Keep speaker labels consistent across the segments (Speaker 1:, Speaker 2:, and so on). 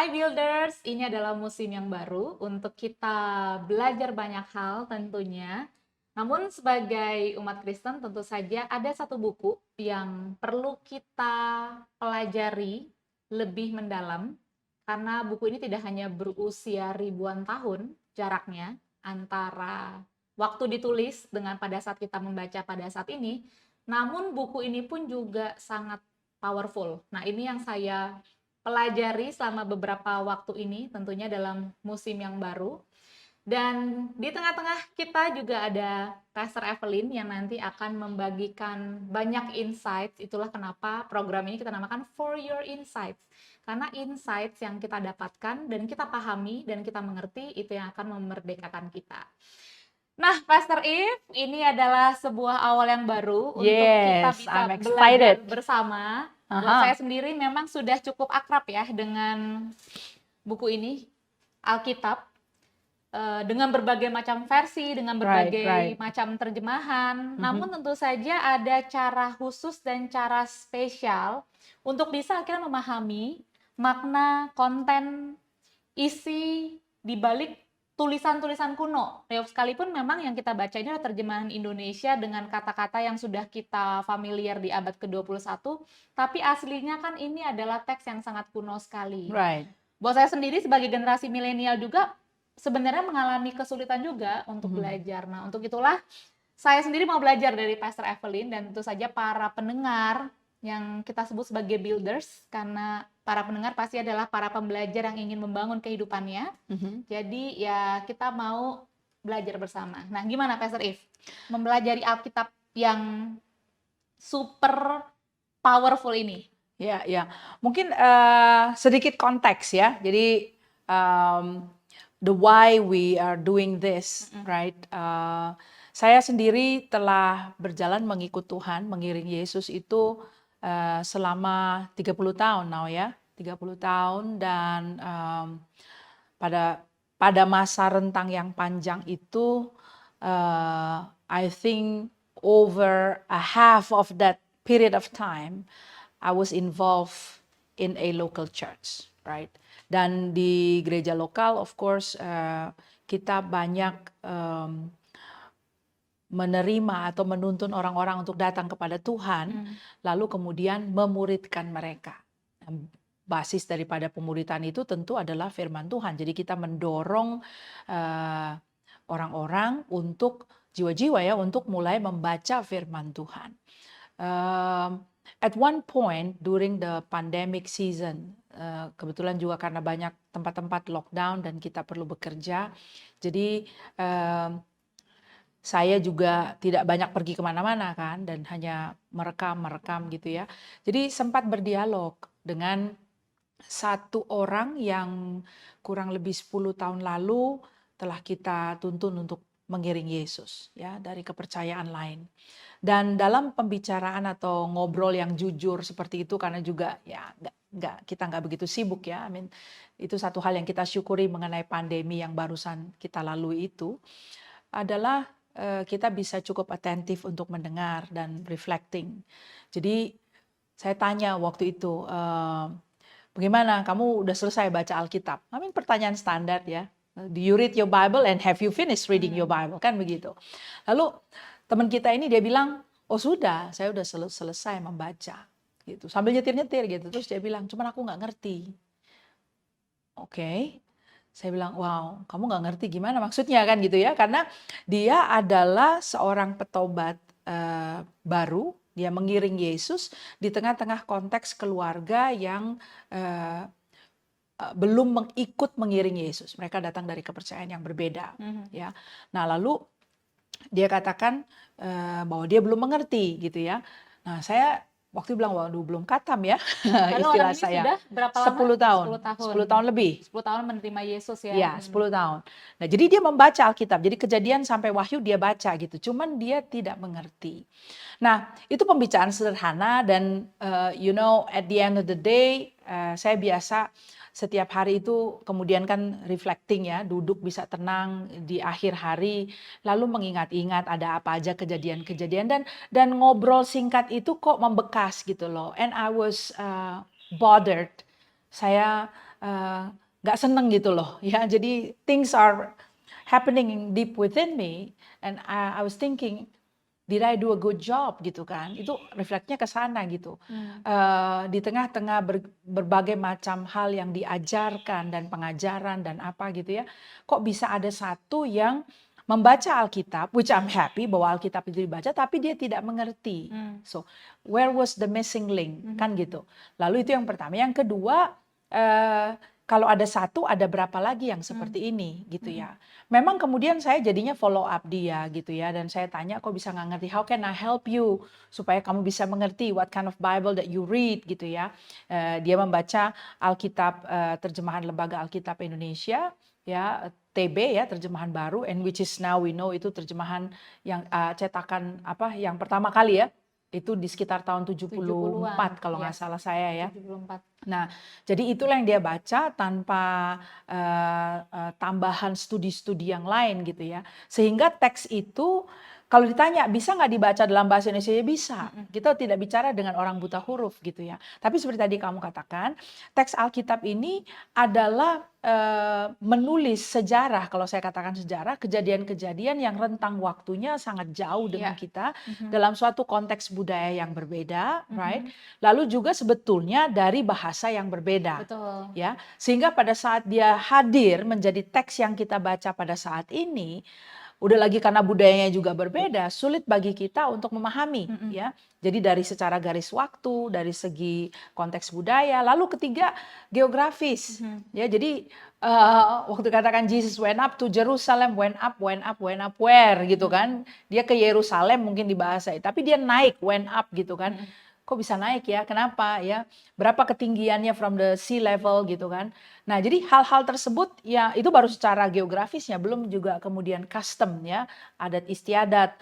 Speaker 1: Hai Builders, ini adalah musim yang baru untuk kita belajar banyak hal tentunya. Namun sebagai umat Kristen tentu saja ada satu buku yang perlu kita pelajari lebih mendalam karena buku ini tidak hanya berusia ribuan tahun jaraknya antara waktu ditulis dengan pada saat kita membaca pada saat ini, namun buku ini pun juga sangat powerful. Nah, ini yang saya pelajari selama beberapa waktu ini tentunya dalam musim yang baru. Dan di tengah-tengah kita juga ada Pastor Evelyn yang nanti akan membagikan banyak insights. Itulah kenapa program ini kita namakan For Your Insights. Karena insights yang kita dapatkan dan kita pahami dan kita mengerti itu yang akan memerdekakan kita. Nah, Pastor Eve, ini adalah sebuah awal yang baru untuk kita
Speaker 2: Yes,
Speaker 1: bisa
Speaker 2: I'm
Speaker 1: belajar
Speaker 2: excited.
Speaker 1: bersama. Buat
Speaker 2: Aha,
Speaker 1: saya sendiri memang sudah cukup akrab ya dengan buku ini, Alkitab, dengan berbagai macam versi, dengan berbagai
Speaker 2: right.
Speaker 1: macam terjemahan.
Speaker 2: Mhm.
Speaker 1: Namun tentu saja ada cara khusus dan cara spesial untuk bisa akhirnya memahami makna, konten, isi di balik tulisan-tulisan kuno. Sekalipun memang yang kita baca ini adalah terjemahan Indonesia dengan kata-kata yang sudah kita familiar di abad ke-21, tapi aslinya kan ini adalah teks yang sangat kuno sekali.
Speaker 2: Right.
Speaker 1: Buat saya sendiri sebagai generasi milenial juga sebenarnya mengalami kesulitan juga untuk belajar. Nah, untuk itulah saya sendiri mau belajar dari Pastor Evelyn dan tentu saja para pendengar yang kita sebut sebagai builders, karena para pendengar pasti adalah para pembelajar yang ingin membangun kehidupannya. Jadi ya kita mau belajar bersama. Nah, gimana Pastor If? Mempelajari Alkitab yang super powerful ini.
Speaker 2: Ya. Mungkin sedikit konteks ya. Jadi the why we are doing this, right? Saya sendiri telah berjalan mengikut Tuhan, mengiring Yesus itu selama 30 tahun now ya. 30 tahun dan pada masa rentang yang panjang itu I think over a half of that period of time I was involved in a local church, right? Dan di gereja lokal, of course, kita banyak menerima atau menuntun orang-orang untuk datang kepada Tuhan, lalu kemudian memuridkan mereka. Basis daripada pemuritan itu tentu adalah firman Tuhan. Jadi kita mendorong orang-orang untuk jiwa-jiwa ya untuk mulai membaca firman Tuhan. At one point during the pandemic season, kebetulan juga karena banyak tempat-tempat lockdown dan kita perlu bekerja, jadi saya juga tidak banyak pergi kemana-mana kan, dan hanya merekam gitu ya. Jadi sempat berdialog dengan satu orang yang kurang lebih 10 tahun lalu telah kita tuntun untuk mengiring Yesus ya dari kepercayaan lain. Dan dalam pembicaraan atau ngobrol yang jujur seperti itu, karena juga ya kita nggak begitu sibuk ya, itu satu hal yang kita syukuri mengenai pandemi yang barusan kita lalui itu adalah kita bisa cukup atentif untuk mendengar dan reflecting. Jadi saya tanya waktu itu, bagaimana kamu udah selesai baca Alkitab? Pertanyaan standar ya. Do you read your Bible and have you finished reading your Bible? Kan begitu. Lalu teman kita ini dia bilang, oh sudah, saya udah selesai membaca. Gitu. Sambil nyetir-nyetir gitu. Terus dia bilang, cuman aku nggak ngerti. Oke. Saya bilang, wow, kamu nggak ngerti gimana maksudnya kan gitu ya. Karena dia adalah seorang petobat baru, dia mengiring Yesus di tengah-tengah konteks keluarga yang belum ikut mengiring Yesus. Mereka datang dari kepercayaan yang berbeda. Ya. Nah lalu dia katakan bahwa dia belum mengerti gitu ya. Nah saya waktu bilang, waduh belum katam ya.
Speaker 1: Lalu orang
Speaker 2: Istilah
Speaker 1: ini
Speaker 2: saya.
Speaker 1: sudah berapa lama?
Speaker 2: 10 tahun.
Speaker 1: 10 tahun.
Speaker 2: 10 tahun lebih.
Speaker 1: 10 tahun menerima Yesus ya.
Speaker 2: Ya, 10 tahun. Nah, jadi dia membaca Alkitab. Jadi Kejadian sampai Wahyu dia baca gitu. Cuman dia tidak mengerti. Nah, itu pembicaraan sederhana dan at the end of the day saya biasa setiap hari itu kemudian kan reflecting ya, duduk bisa tenang di akhir hari, lalu mengingat-ingat ada apa aja kejadian-kejadian dan ngobrol singkat itu kok membekas gitu loh. And I was bothered. Saya eh, nggak seneng gitu loh ya. Jadi things are happening deep within me, and I was thinking, did I do a good job gitu kan? Itu refleksnya ke sana gitu. Di tengah-tengah berbagai macam hal yang diajarkan dan pengajaran dan apa gitu ya, kok bisa ada satu yang membaca Alkitab, which I'm happy bahwa Alkitab itu dibaca, tapi dia tidak mengerti. So, where was the missing link? Kan gitu. Lalu itu yang pertama. Yang kedua, kalau ada satu, ada berapa lagi yang seperti ini gitu ya. Memang kemudian saya jadinya follow up dia gitu ya, dan saya tanya, kok bisa nggak ngerti? How can I help you supaya kamu bisa mengerti what kind of Bible that you read gitu ya. Dia membaca Alkitab, terjemahan Lembaga Alkitab Indonesia ya, TB ya, terjemahan baru, and which is now we know itu terjemahan yang cetakan apa yang pertama kali ya. Itu di sekitar tahun 74 kalau nggak salah saya ya.
Speaker 1: 74.
Speaker 2: Nah, jadi itulah yang dia baca tanpa tambahan studi-studi yang lain gitu ya. Sehingga teks itu kalau ditanya bisa nggak dibaca dalam bahasa Indonesia, ya bisa. Kita tidak bicara dengan orang buta huruf gitu ya. Tapi seperti tadi kamu katakan, teks Alkitab ini adalah menulis sejarah, kalau saya katakan sejarah, kejadian-kejadian yang rentang waktunya sangat jauh dengan kita dalam suatu konteks budaya yang berbeda, right? Lalu juga sebetulnya dari bahasa yang berbeda.
Speaker 1: Betul.
Speaker 2: Ya, sehingga pada saat dia hadir menjadi teks yang kita baca pada saat ini, udah lagi karena budayanya juga berbeda, sulit bagi kita untuk memahami ya. Jadi dari secara garis waktu, dari segi konteks budaya, lalu ketiga geografis. Ya, jadi waktu katakan Jesus went up to Jerusalem, went up where gitu kan. Dia ke Yerusalem mungkin di bahasa, tapi dia naik, went up gitu kan. Kok bisa naik ya? Kenapa ya? Berapa ketinggiannya from the sea level gitu kan? Nah, jadi hal-hal tersebut ya itu baru secara geografisnya, belum juga kemudian custom ya, adat istiadat,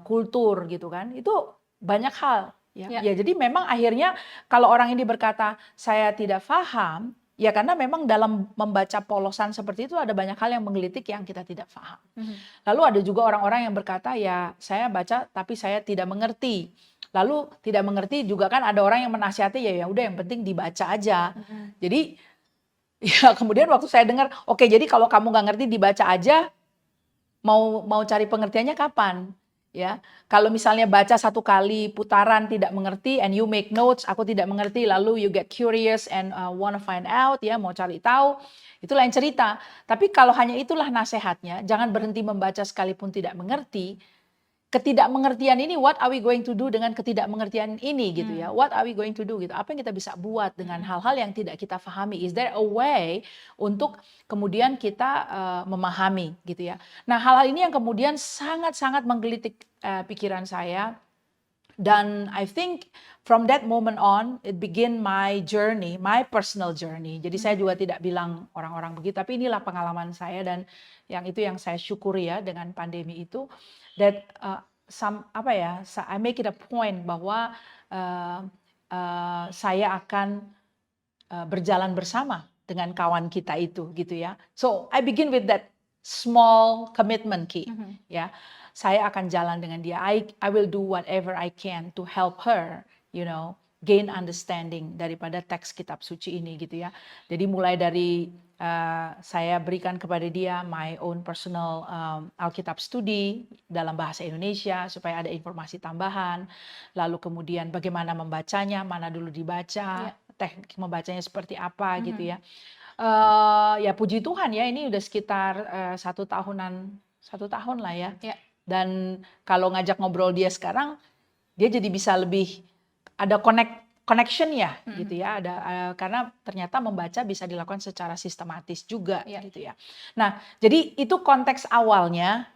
Speaker 2: kultur gitu kan. Itu banyak hal ya. Ya, jadi memang akhirnya kalau orang ini berkata saya tidak paham, ya karena memang dalam membaca polosan seperti itu ada banyak hal yang menggelitik yang kita tidak paham. Lalu ada juga orang-orang yang berkata ya saya baca tapi saya tidak mengerti. Lalu tidak mengerti juga kan ada orang yang menasihati ya udah yang penting dibaca aja. Jadi ya kemudian waktu saya dengar, oke jadi kalau kamu nggak ngerti dibaca aja, mau cari pengertiannya kapan? Ya, kalau misalnya baca satu kali putaran tidak mengerti and you make notes, aku tidak mengerti, lalu you get curious and wanna find out ya, mau cari tahu, itu lain cerita. Tapi kalau hanya itulah nasihatnya, jangan berhenti membaca sekalipun tidak mengerti. Ketidakmengertian ini, what are we going to do dengan ketidakmengertian ini gitu ya? What are we going to do gitu? Apa yang kita bisa buat dengan hal-hal yang tidak kita pahami? Is there a way untuk kemudian kita memahami gitu ya? Nah, hal-hal ini yang kemudian sangat-sangat menggelitik pikiran saya. Dan I think from that moment on, it begin my journey, my personal journey. Jadi saya juga tidak bilang orang-orang begitu, tapi inilah pengalaman saya dan yang itu yang saya syukuri ya dengan pandemi itu. That I make it a point bahwa saya akan berjalan bersama dengan kawan kita itu gitu ya. So I begin with that small commitment key ya. Saya akan jalan dengan dia. I will do whatever I can to help her, you know, gain understanding daripada teks kitab suci ini gitu ya. Jadi mulai dari saya berikan kepada dia my own personal Alkitab studi dalam bahasa Indonesia supaya ada informasi tambahan. Lalu kemudian bagaimana membacanya, mana dulu dibaca, teknik membacanya seperti apa gitu ya. Ya puji Tuhan ya, ini udah sekitar 1 tahun lah ya. Dan kalau ngajak ngobrol dia sekarang, dia jadi bisa lebih ada connection ya gitu ya, ada karena ternyata membaca bisa dilakukan secara sistematis juga gitu ya. Nah, jadi itu konteks awalnya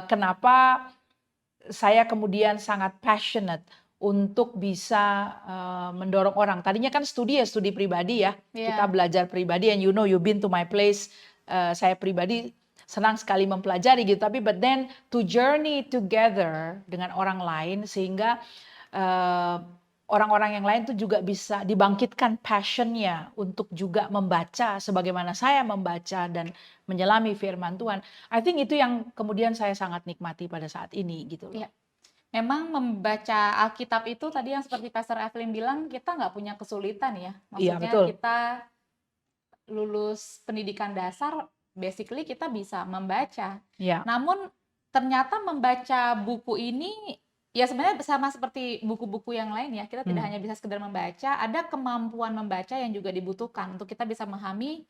Speaker 2: kenapa saya kemudian sangat passionate untuk bisa mendorong orang. Tadinya kan studi pribadi ya. Kita belajar pribadi, and you know you've been to my place. Saya pribadi senang sekali mempelajari gitu, tapi but then to journey together dengan orang lain sehingga orang-orang yang lain tuh juga bisa dibangkitkan passionnya untuk juga membaca sebagaimana saya membaca dan menyelami firman Tuhan. I think itu yang kemudian saya sangat nikmati pada saat ini gitu loh.
Speaker 1: Memang membaca Alkitab itu tadi yang seperti Pastor Evelyn bilang, kita nggak punya kesulitan ya. Maksudnya
Speaker 2: betul.
Speaker 1: kita lulus pendidikan dasar, basically kita bisa membaca.
Speaker 2: Ya.
Speaker 1: Namun ternyata membaca buku ini ya sebenarnya sama seperti buku-buku yang lain ya. Kita tidak
Speaker 2: Hmm.
Speaker 1: hanya bisa sekedar membaca, ada kemampuan membaca yang juga dibutuhkan untuk kita bisa memahami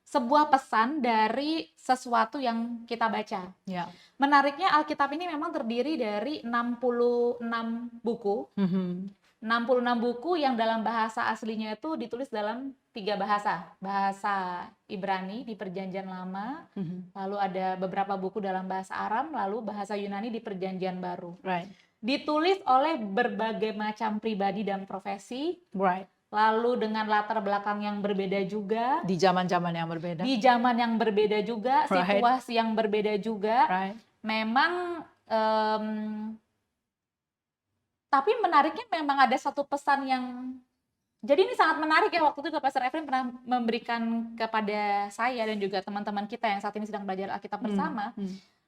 Speaker 1: sebuah pesan dari sesuatu yang kita baca.
Speaker 2: Ya.
Speaker 1: Menariknya Alkitab ini memang terdiri dari 66 buku.
Speaker 2: Mhm.
Speaker 1: 66 buku yang dalam bahasa aslinya itu ditulis dalam 3 bahasa. Bahasa Ibrani di Perjanjian Lama,
Speaker 2: Mhm.
Speaker 1: lalu ada beberapa buku dalam bahasa Aram, lalu bahasa Yunani di Perjanjian Baru.
Speaker 2: Right.
Speaker 1: Ditulis oleh berbagai macam pribadi dan profesi,
Speaker 2: Right.
Speaker 1: lalu dengan latar belakang yang berbeda juga,
Speaker 2: Di zaman-zaman yang berbeda.
Speaker 1: di zaman yang berbeda juga,
Speaker 2: Right.
Speaker 1: situasi yang berbeda juga.
Speaker 2: Right.
Speaker 1: Memang tapi menariknya memang ada satu pesan yang jadi ini sangat menarik ya, waktu itu Pastor Efrem pernah memberikan kepada saya dan juga teman-teman kita yang saat ini sedang belajar Alkitab bersama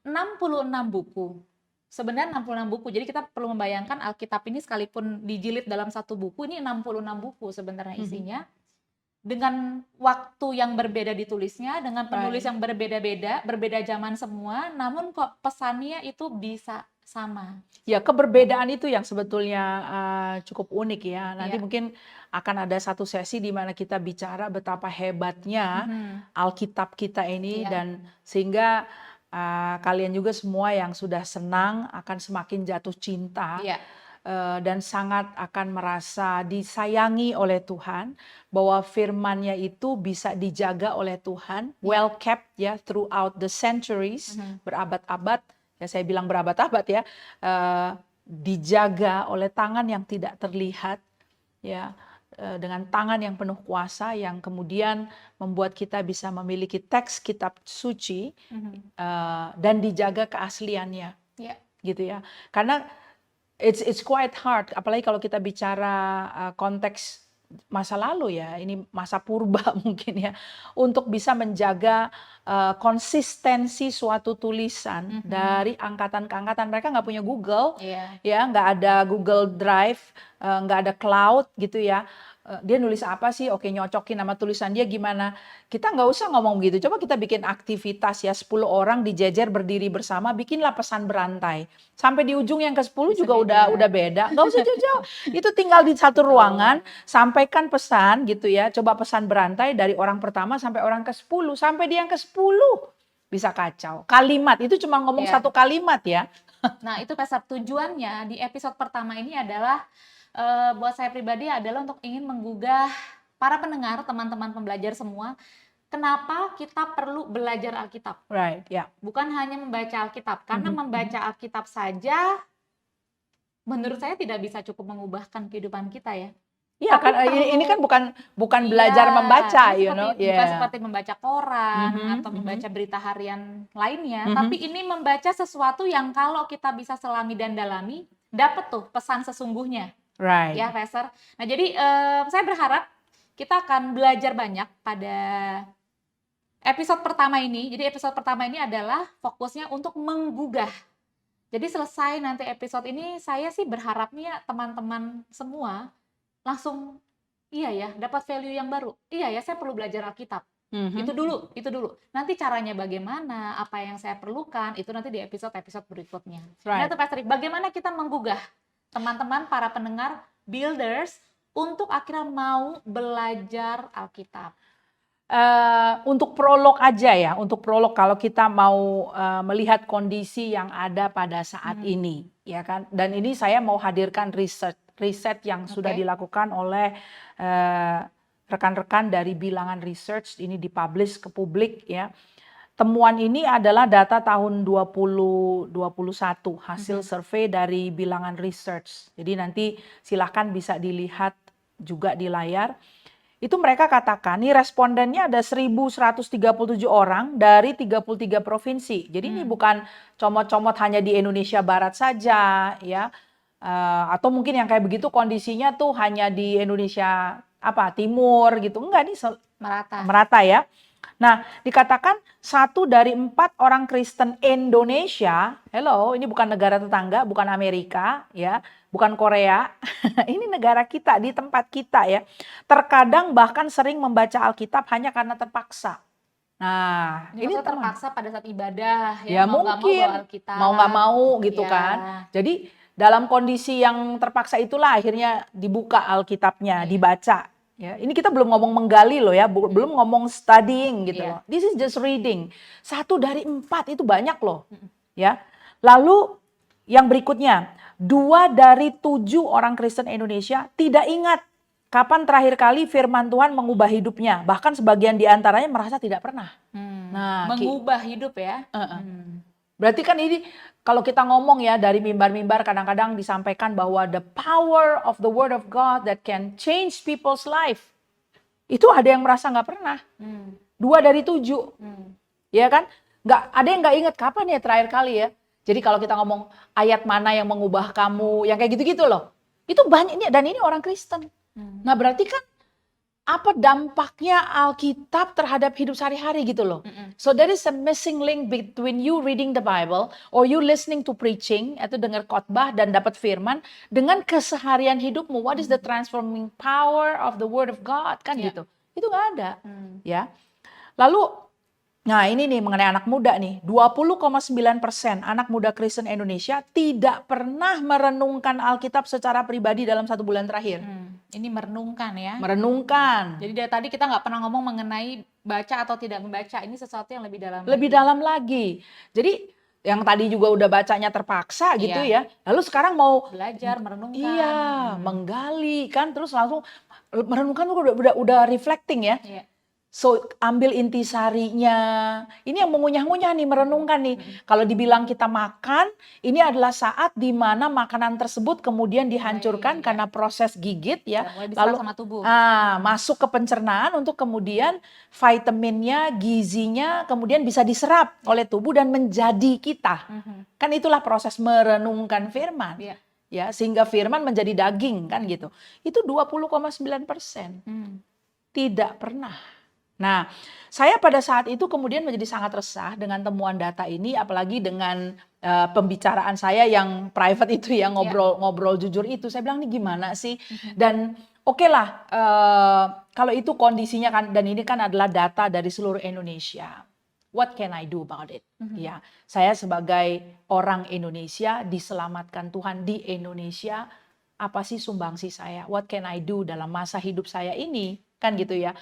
Speaker 1: 66 buku. Sebenarnya 66 buku. Jadi kita perlu membayangkan Alkitab ini sekalipun dijilid dalam satu buku, ini 66 buku sebenarnya isinya. Dengan waktu yang berbeda ditulisnya, dengan penulis yang berbeda-beda, berbeda zaman semua, namun kok pesannya itu bisa sama.
Speaker 2: Ya, keberbedaan itu yang sebetulnya cukup unik ya. Nanti
Speaker 1: Iya.
Speaker 2: mungkin akan ada satu sesi di mana kita bicara betapa hebatnya Alkitab kita ini,
Speaker 1: Iya.
Speaker 2: dan sehingga kalian juga semua yang sudah senang akan semakin jatuh cinta.
Speaker 1: Iya.
Speaker 2: Dan sangat akan merasa disayangi oleh Tuhan, bahwa firman-Nya itu bisa dijaga oleh Tuhan, well kept ya throughout the centuries, berabad-abad, ya saya bilang berabad-abad ya, dijaga oleh tangan yang tidak terlihat, ya, dengan tangan yang penuh kuasa yang kemudian membuat kita bisa memiliki teks kitab suci dan dijaga keasliannya, gitu ya. Karena it's quite hard, apalagi kalau kita bicara konteks masa lalu ya, ini masa purba mungkin ya, untuk bisa menjaga konsistensi suatu tulisan dari angkatan ke angkatan. Mereka nggak punya Google, ya, nggak ada Google Drive, nggak ada cloud gitu ya. Dia nulis apa sih? Oke, nyocokin nama tulisan dia gimana. Kita nggak usah ngomong gitu. Coba kita bikin aktivitas ya, 10 orang dijejer berdiri bersama, bikinlah pesan berantai. Sampai di ujung yang ke-10 juga udah beda. Nggak usah jauh-jauh. Itu tinggal di satu ruangan, sampaikan pesan gitu ya. Coba pesan berantai dari orang pertama sampai orang ke-10. Sampai dia yang ke-10 bisa kacau. Kalimat, itu cuma ngomong satu kalimat ya.
Speaker 1: Nah, itu Pastor, tujuannya di episode pertama ini adalah buat saya pribadi adalah untuk ingin menggugah para pendengar, teman-teman pembelajar semua, kenapa kita perlu belajar Alkitab.
Speaker 2: Right, ya.
Speaker 1: Bukan hanya membaca Alkitab, karena membaca Alkitab saja menurut saya tidak bisa cukup mengubahkan kehidupan kita ya.
Speaker 2: Iya kan, ini kan bukan belajar membaca, you know.
Speaker 1: Bukan seperti membaca koran atau membaca berita harian lainnya, tapi ini membaca sesuatu yang kalau kita bisa selami dan dalami, dapat tuh pesan sesungguhnya.
Speaker 2: Right.
Speaker 1: Ya, Pastor. Nah, jadi saya berharap kita akan belajar banyak pada episode pertama ini. Jadi episode pertama ini adalah fokusnya untuk menggugah. Jadi selesai nanti episode ini, saya sih berharapnya teman-teman semua langsung, iya ya, dapat value yang baru. Iya ya, saya perlu belajar Alkitab. Itu dulu. Nanti caranya bagaimana, apa yang saya perlukan, itu nanti di episode-episode berikutnya. Nah, itu Pastor, bagaimana kita menggugah teman-teman, para pendengar, builders, untuk akhirnya mau belajar Alkitab?
Speaker 2: Untuk prolog aja ya, untuk prolog kalau kita mau melihat kondisi yang ada pada saat ini, ya kan. Dan ini saya mau hadirkan riset yang sudah dilakukan oleh rekan-rekan dari Bilangan Research, ini dipublish ke publik ya. Temuan ini adalah data tahun 2021, hasil survei dari Bilangan Research. Jadi nanti silahkan bisa dilihat juga di layar. Itu mereka katakan, nih respondennya ada 1.137 orang dari 33 provinsi. Jadi ini bukan comot-comot hanya di Indonesia Barat saja, ya. Atau mungkin yang kayak begitu kondisinya tuh hanya di Indonesia Timur gitu. Enggak, nih merata ya. Nah, dikatakan 1 dari 4 orang Kristen Indonesia, hello, ini bukan negara tetangga, bukan Amerika, ya, bukan Korea. Ini negara kita, di tempat kita ya. Terkadang bahkan sering membaca Alkitab hanya karena terpaksa. Nah,
Speaker 1: Ini
Speaker 2: ini
Speaker 1: maksudnya
Speaker 2: teman.
Speaker 1: terpaksa pada saat ibadah ya,
Speaker 2: Ya
Speaker 1: mau nggak mau bawa
Speaker 2: mungkin, mau nggak
Speaker 1: Alkitab.
Speaker 2: mau gitu
Speaker 1: Ya,
Speaker 2: kan. Jadi dalam kondisi yang terpaksa itulah akhirnya dibuka Alkitabnya,
Speaker 1: iya.
Speaker 2: dibaca. Ya, ini kita belum ngomong menggali loh ya, belum ngomong studying gitu
Speaker 1: Iya.
Speaker 2: loh. This is just reading. 1 dari 4 itu banyak loh.
Speaker 1: Mm-mm.
Speaker 2: Ya. Lalu yang berikutnya, 2 dari 7 orang Kristen Indonesia tidak ingat kapan terakhir kali firman Tuhan mengubah hidupnya. Bahkan sebagian di antaranya merasa tidak pernah. Nah,
Speaker 1: Mengubah hidup ya.
Speaker 2: berarti kan ini kalau kita ngomong ya dari mimbar-mimbar kadang-kadang disampaikan bahwa the power of the word of God that can change people's life. Itu ada yang merasa nggak pernah. 2 dari 7. Ya kan? Ada yang nggak ingat kapan ya terakhir kali ya. Jadi kalau kita ngomong ayat mana yang mengubah kamu, yang kayak gitu-gitu loh. Itu banyak ini, dan ini orang Kristen. Nah berarti kan apa dampaknya Alkitab terhadap hidup sehari-hari gitu loh. So there is a missing link between you reading the Bible or you listening to preaching atau dengar khotbah dan dapat firman dengan keseharian hidupmu. What is the transforming power of the word of God kan gitu. Itu nggak ada. Ya. Lalu nah ini nih mengenai anak muda nih, 20,9% anak muda Kristen Indonesia tidak pernah merenungkan Alkitab secara pribadi dalam 1 bulan terakhir.
Speaker 1: Ini merenungkan ya.
Speaker 2: Merenungkan.
Speaker 1: Jadi dari tadi kita nggak pernah ngomong mengenai baca atau tidak membaca. Ini sesuatu yang lebih dalam
Speaker 2: Lebih
Speaker 1: lagi.
Speaker 2: dalam lagi. Jadi yang tadi juga udah bacanya terpaksa gitu ya. Lalu sekarang mau
Speaker 1: belajar, merenungkan.
Speaker 2: Iya, menggali kan, terus langsung merenungkan udah reflecting ya.
Speaker 1: Iya.
Speaker 2: So ambil intisarinya. Ini yang mengunyah-ngunyah nih, merenungkan nih. Kalau dibilang kita makan, ini adalah saat di mana makanan tersebut kemudian dihancurkan karena proses gigit ya.
Speaker 1: Dan mulai diserap sama tubuh.
Speaker 2: Masuk ke pencernaan untuk kemudian vitaminnya, gizinya kemudian bisa diserap oleh tubuh dan menjadi kita. Kan itulah proses merenungkan firman. Ya, sehingga firman menjadi daging kan gitu. Itu 20,9%. Tidak pernah. Nah, saya pada saat itu kemudian menjadi sangat resah dengan temuan data ini, apalagi dengan pembicaraan saya yang private itu ya, ngobrol jujur itu. Saya bilang, ini gimana sih? Dan oke lah, kalau itu kondisinya kan, dan ini kan adalah data dari seluruh Indonesia. What can I do about it? Ya, saya sebagai orang Indonesia, diselamatkan Tuhan di Indonesia, apa sih sumbangsi saya? What can I do dalam masa hidup saya ini? Kan gitu ya.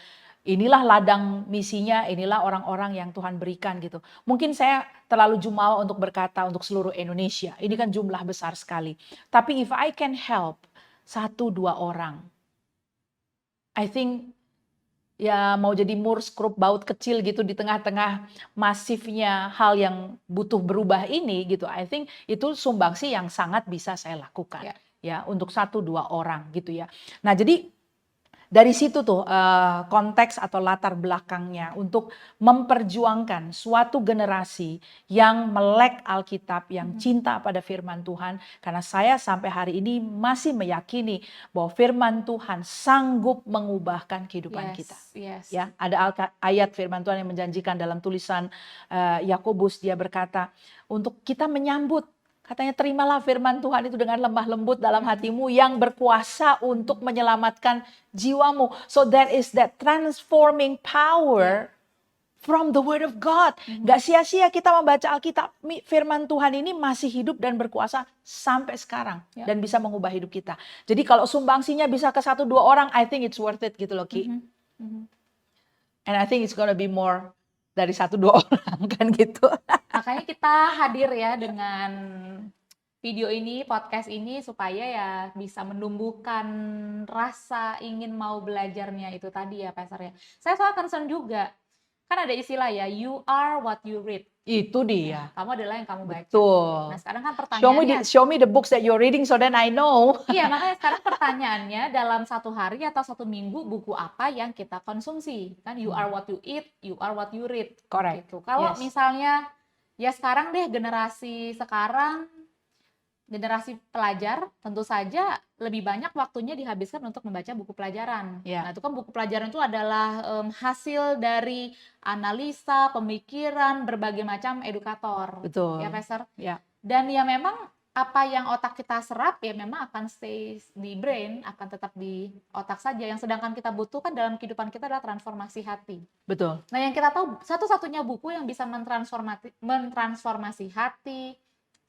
Speaker 2: Inilah ladang misinya, inilah orang-orang yang Tuhan berikan gitu. Mungkin saya terlalu jumawa untuk berkata untuk seluruh Indonesia. Ini kan jumlah besar sekali. Tapi if I can help 1-2 orang, I think ya mau jadi murskrup baut kecil gitu di tengah-tengah masifnya hal yang butuh berubah ini gitu. I think itu sumbangsi yang sangat bisa saya lakukan ya untuk 1-2 orang gitu ya. Nah jadi dari situ tuh konteks atau latar belakangnya untuk memperjuangkan suatu generasi yang melek Alkitab, yang cinta pada firman Tuhan. Karena saya sampai hari ini masih meyakini bahwa firman Tuhan sanggup mengubahkan kehidupan kita. Ya, ada ayat firman Tuhan yang menjanjikan dalam tulisan Yakobus, dia berkata untuk kita menyambut. Katanya terimalah firman Tuhan itu dengan lemah lembut dalam hatimu yang berkuasa untuk menyelamatkan jiwamu. So there is that transforming power from the word of God. Gak sia-sia kita membaca Alkitab. Firman Tuhan ini masih hidup dan berkuasa sampai sekarang. Dan bisa mengubah hidup kita. Jadi kalau sumbangsinya bisa ke 1-2 orang, I think it's worth it gitu loh Ki. And I think it's gonna be more dari 1-2 orang kan gitu.
Speaker 1: Makanya kita hadir ya dengan video ini, podcast ini supaya ya bisa menumbuhkan rasa ingin mau belajarnya itu tadi ya Pastor ya. Saya soal concern juga. Kan ada istilah ya, you are what you read.
Speaker 2: Itu dia.
Speaker 1: Kamu adalah yang kamu baca.
Speaker 2: Betul.
Speaker 1: Nah sekarang kan pertanyaannya.
Speaker 2: Show me the books that you're reading so then I know.
Speaker 1: Iya makanya sekarang pertanyaannya dalam 1 hari atau 1 minggu buku apa yang kita konsumsi. Kan you are what you eat, you are what you read.
Speaker 2: Correct.
Speaker 1: Gitu. Kalau misalnya ya sekarang deh generasi sekarang, generasi pelajar tentu saja lebih banyak waktunya dihabiskan untuk membaca buku pelajaran. Nah itu kan buku pelajaran itu adalah hasil dari analisa, pemikiran berbagai macam edukator.
Speaker 2: Betul.
Speaker 1: Ya Pastor.
Speaker 2: Ya.
Speaker 1: Dan ya memang apa yang otak kita serap ya memang akan stay di brain, akan tetap di otak saja. Yang sedangkan kita butuhkan dalam kehidupan kita adalah transformasi hati.
Speaker 2: Betul.
Speaker 1: Nah, yang kita tahu satu-satunya buku yang bisa mentransformasi hati,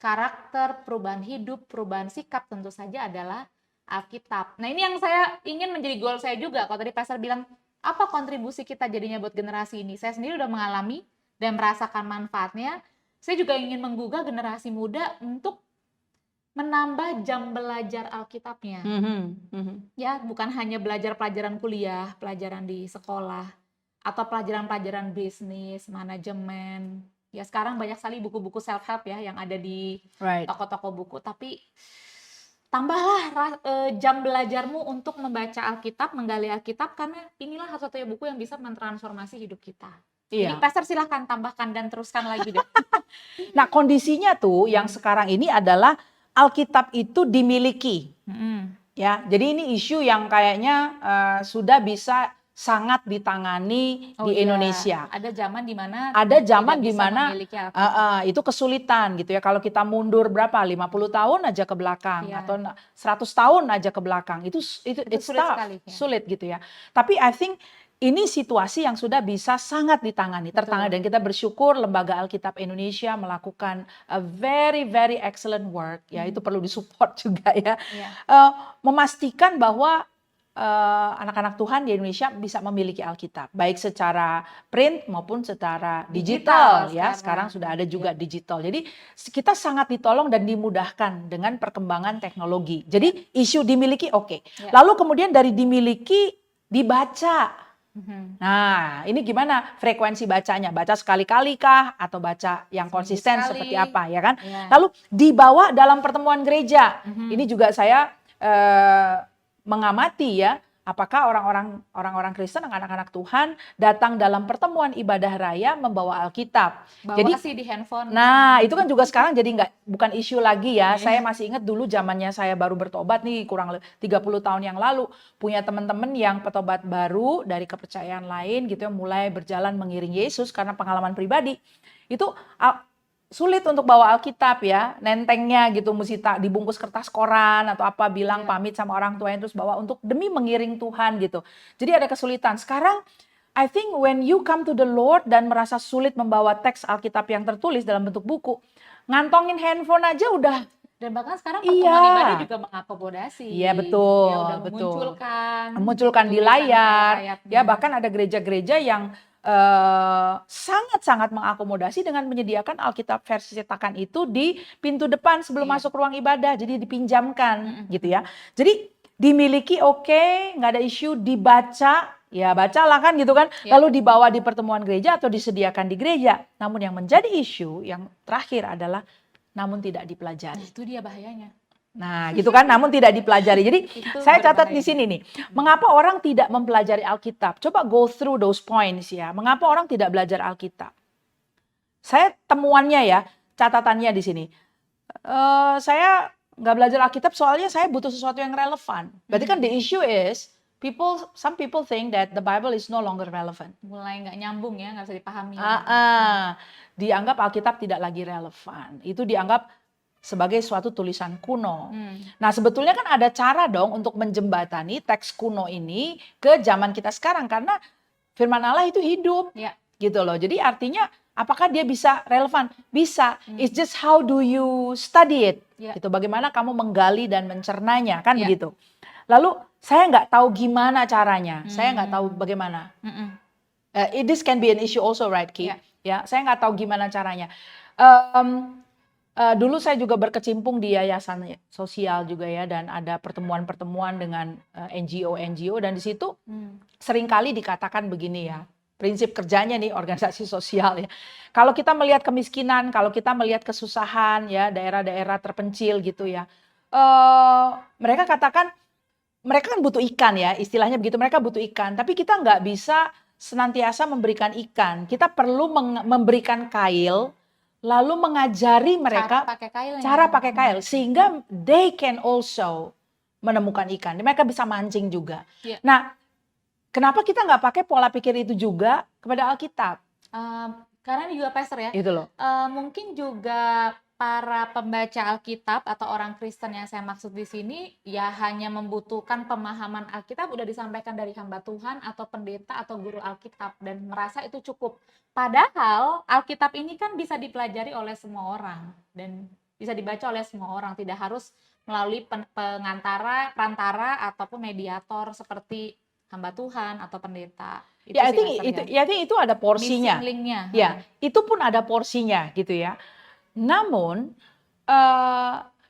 Speaker 1: karakter, perubahan hidup, perubahan sikap tentu saja adalah Alkitab. Nah, ini yang saya ingin menjadi goal saya juga. Kalau tadi Pastor bilang, apa kontribusi kita jadinya buat generasi ini? Saya sendiri udah mengalami dan merasakan manfaatnya. Saya juga ingin menggugah generasi muda untuk menambah jam belajar Alkitabnya. Ya, bukan hanya belajar pelajaran kuliah, pelajaran di sekolah, atau pelajaran-pelajaran bisnis, manajemen. Ya, sekarang banyak sekali buku-buku self-help ya yang ada di
Speaker 2: Right.
Speaker 1: toko-toko buku. Tapi tambahlah jam belajarmu untuk membaca Alkitab, menggali Alkitab, karena inilah satu-satunya buku yang bisa mentransformasi hidup kita. Jadi,
Speaker 2: Iya.
Speaker 1: Pastor silahkan tambahkan dan teruskan lagi deh.
Speaker 2: Nah, kondisinya tuh yang sekarang ini adalah Alkitab itu dimiliki. Ya, jadi ini isu yang kayaknya sudah bisa sangat ditangani
Speaker 1: Oh
Speaker 2: di
Speaker 1: iya,
Speaker 2: Indonesia.
Speaker 1: ada zaman di mana
Speaker 2: Ada
Speaker 1: tidak
Speaker 2: zaman di
Speaker 1: bisa
Speaker 2: mana
Speaker 1: memiliki Alkitab.
Speaker 2: itu kesulitan gitu ya. Kalau kita mundur berapa? 50 tahun aja ke belakang
Speaker 1: Iya.
Speaker 2: atau 100 tahun aja ke belakang. Itu it's
Speaker 1: sulit
Speaker 2: tough,
Speaker 1: sekali, ya.
Speaker 2: sulit gitu ya. Tapi I think ini situasi yang sudah bisa sangat ditangani, tertangani, dan kita bersyukur Lembaga Alkitab Indonesia melakukan a very very excellent work ya, itu perlu disupport juga ya.
Speaker 1: Iya.
Speaker 2: Memastikan bahwa anak-anak Tuhan di Indonesia bisa memiliki Alkitab, baik secara print maupun secara digital ya. Sekarang sudah ada juga digital. Jadi kita sangat ditolong dan dimudahkan dengan perkembangan teknologi. Jadi isu dimiliki oke. Lalu kemudian dari dimiliki dibaca. Nah, ini gimana frekuensi bacanya? Baca sekali-kali kah atau baca yang konsisten seperti apa ya kan? Lalu dibawa dalam pertemuan gereja. Ini juga saya mengamati ya, apakah orang-orang Kristen, anak-anak Tuhan datang dalam pertemuan ibadah raya membawa Alkitab.
Speaker 1: Jadi sih di handphone.
Speaker 2: Nah, itu kan juga sekarang jadi bukan isu lagi ya. Saya masih ingat dulu zamannya saya baru bertobat nih, kurang 30 tahun yang lalu, punya teman-teman yang petobat baru dari kepercayaan lain gitu ya, mulai berjalan mengiring Yesus karena pengalaman pribadi. Itu sulit untuk bawa Alkitab ya, nentengnya gitu, mesti dibungkus kertas koran atau apa, bilang pamit sama orang tuanya terus bawa untuk demi mengiring Tuhan gitu. Jadi ada kesulitan. Sekarang I think when you come to the Lord dan merasa sulit membawa teks Alkitab yang tertulis dalam bentuk buku, ngantongin handphone aja udah.
Speaker 1: Dan bahkan sekarang pertemuan ibadah juga mengakomodasi.
Speaker 2: Iya betul,
Speaker 1: ya, udah
Speaker 2: betul.
Speaker 1: Memunculkan
Speaker 2: di layar. Ya bahkan ada gereja-gereja yang sangat-sangat mengakomodasi dengan menyediakan Alkitab versi cetakan itu di pintu depan sebelum masuk ruang ibadah, jadi dipinjamkan gitu ya. Jadi dimiliki oke, nggak ada isu, dibaca ya bacalah kan gitu kan, lalu dibawa di pertemuan gereja atau disediakan di gereja. Namun yang menjadi isu yang terakhir adalah namun tidak dipelajari.
Speaker 1: Nah, itu dia bahayanya.
Speaker 2: Nah, gitu kan, namun tidak dipelajari. Jadi saya catat di sini nih, mengapa orang tidak mempelajari Alkitab? Coba go through those points ya. Mengapa orang tidak belajar Alkitab? Saya temuannya ya, catatannya di sini. Saya nggak belajar Alkitab soalnya saya butuh sesuatu yang relevan. Berarti kan the issue is some people think that the Bible is no longer relevant.
Speaker 1: Mulai nggak nyambung ya, nggak bisa dipahami.
Speaker 2: Dianggap Alkitab tidak lagi relevan. Itu dianggap sebagai suatu tulisan kuno. Nah, sebetulnya kan ada cara dong untuk menjembatani teks kuno ini ke zaman kita sekarang, karena firman Allah itu hidup. Gitu loh. Jadi artinya apakah dia bisa relevan? Bisa. It's just how do you study it? Gitu. Bagaimana kamu menggali dan mencernanya, kan begitu. Lalu saya nggak tahu gimana caranya. Saya nggak tahu bagaimana. This can be an issue also, right, Ki? Ya, saya nggak tahu gimana caranya. Dulu saya juga berkecimpung di yayasan sosial juga ya, dan ada pertemuan-pertemuan dengan NGO dan di situ seringkali dikatakan begini ya, prinsip kerjanya nih organisasi sosial ya. Kalau kita melihat kemiskinan, kalau kita melihat kesusahan ya, daerah-daerah terpencil gitu ya, mereka katakan mereka kan butuh ikan ya, istilahnya begitu, mereka butuh ikan, tapi kita nggak bisa senantiasa memberikan ikan. Kita perlu memberikan kail, lalu mengajari mereka cara pakai kail sehingga they can also menemukan ikan. Mereka bisa mancing juga. Nah, kenapa kita nggak pakai pola pikir itu juga kepada Alkitab?
Speaker 1: Karena juga Pastor ya.
Speaker 2: Itu loh.
Speaker 1: Mungkin juga para pembaca Alkitab atau orang Kristen yang saya maksud di sini ya hanya membutuhkan pemahaman Alkitab udah disampaikan dari hamba Tuhan atau pendeta atau guru Alkitab dan merasa itu cukup. Padahal Alkitab ini kan bisa dipelajari oleh semua orang dan bisa dibaca oleh semua orang, tidak harus melalui perantara ataupun mediator seperti hamba Tuhan atau pendeta. Itu
Speaker 2: Ya, I
Speaker 1: sih
Speaker 2: think
Speaker 1: Pastor
Speaker 2: itu,
Speaker 1: Yan.
Speaker 2: ya, I think itu ada
Speaker 1: Missing
Speaker 2: porsinya.
Speaker 1: link-nya.
Speaker 2: Ya, itu pun ada porsinya gitu ya. Namun,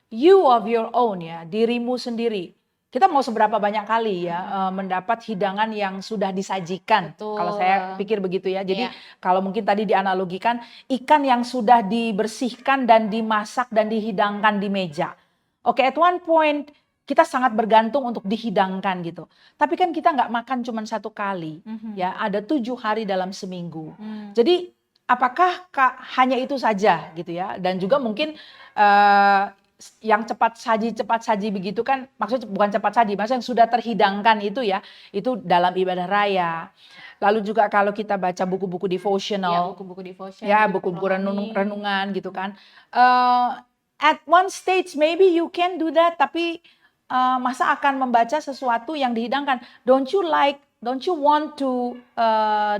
Speaker 2: you of your own ya, dirimu sendiri. Kita mau seberapa banyak kali ya mendapat hidangan yang sudah disajikan. Kalau saya
Speaker 1: Betul.
Speaker 2: pikir begitu ya. Jadi
Speaker 1: Iya.
Speaker 2: kalau mungkin tadi dianalogikan ikan yang sudah dibersihkan dan dimasak dan dihidangkan di meja. Oke, at one point kita sangat bergantung untuk dihidangkan gitu. Tapi kan kita nggak makan cuma satu kali. Ya, ada 7 hari dalam seminggu. Jadi apakah hanya itu saja gitu ya? Dan juga mungkin yang cepat saji begitu kan, maksudnya bukan cepat saji, maksudnya yang sudah terhidangkan itu ya, itu dalam ibadah raya. Lalu juga kalau kita baca buku-buku
Speaker 1: Ya,
Speaker 2: devotional,
Speaker 1: buku-buku devotion,
Speaker 2: ya
Speaker 1: buku
Speaker 2: buku-buku
Speaker 1: rohani.
Speaker 2: renungan gitu kan. At one stage maybe you can do that, tapi masa akan membaca sesuatu yang dihidangkan? Don't you want to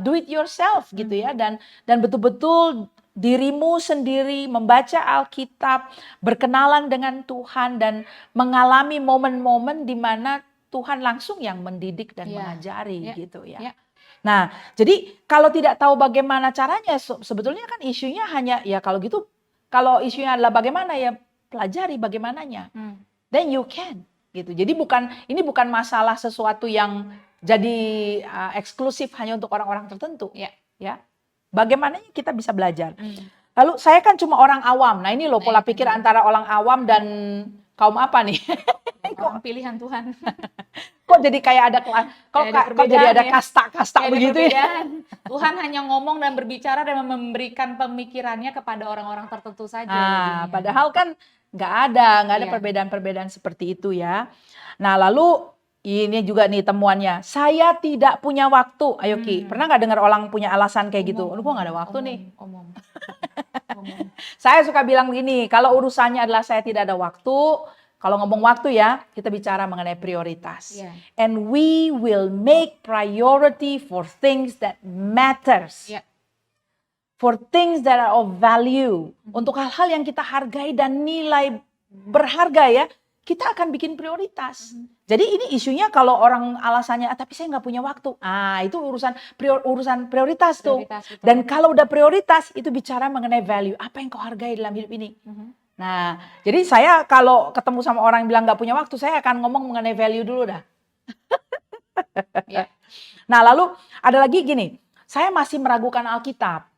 Speaker 2: do it yourself gitu ya, dan betul-betul dirimu sendiri membaca Alkitab, berkenalan dengan Tuhan dan mengalami momen-momen di mana Tuhan langsung yang mendidik dan
Speaker 1: Iya,
Speaker 2: mengajari
Speaker 1: iya,
Speaker 2: gitu ya.
Speaker 1: iya.
Speaker 2: Nah, jadi kalau tidak tahu bagaimana caranya, sebetulnya kan isunya hanya ya kalau gitu, kalau isunya adalah bagaimana ya pelajari bagaimananya. Then you can gitu. Jadi ini bukan masalah sesuatu yang jadi eksklusif hanya untuk orang-orang tertentu. Ya. Bagaimana kita bisa belajar. Lalu saya kan cuma orang awam. Nah ini loh pola pikir antara orang awam dan kaum apa nih?
Speaker 1: Orang pilihan Tuhan.
Speaker 2: Kok jadi kayak ada kok jadi ada kasta-kasta begitu ya?
Speaker 1: Tuhan hanya ngomong dan berbicara dan memberikan pemikirannya kepada orang-orang tertentu saja.
Speaker 2: Nah, padahal kan nggak ada perbedaan-perbedaan seperti itu ya. Nah lalu ini juga nih temuannya, saya tidak punya waktu. Ayo Ki, pernah nggak dengar orang punya alasan kayak gitu? Lu kok nggak ada waktu nih? Saya suka bilang gini, kalau urusannya adalah saya tidak ada waktu, kalau ngomong waktu ya, kita bicara mengenai prioritas. And we will make priority for things that matters. For things that are of value. Untuk hal-hal yang kita hargai dan nilai berharga ya, kita akan bikin prioritas. Jadi ini isunya kalau orang alasannya, tapi saya nggak punya waktu. Itu urusan prioritas tuh. Dan kalau udah prioritas, itu bicara mengenai value. Apa yang kau hargai dalam hidup ini? Nah, jadi saya kalau ketemu sama orang yang bilang nggak punya waktu, saya akan ngomong mengenai value dulu dah. Nah, lalu ada lagi gini, saya masih meragukan Alkitab.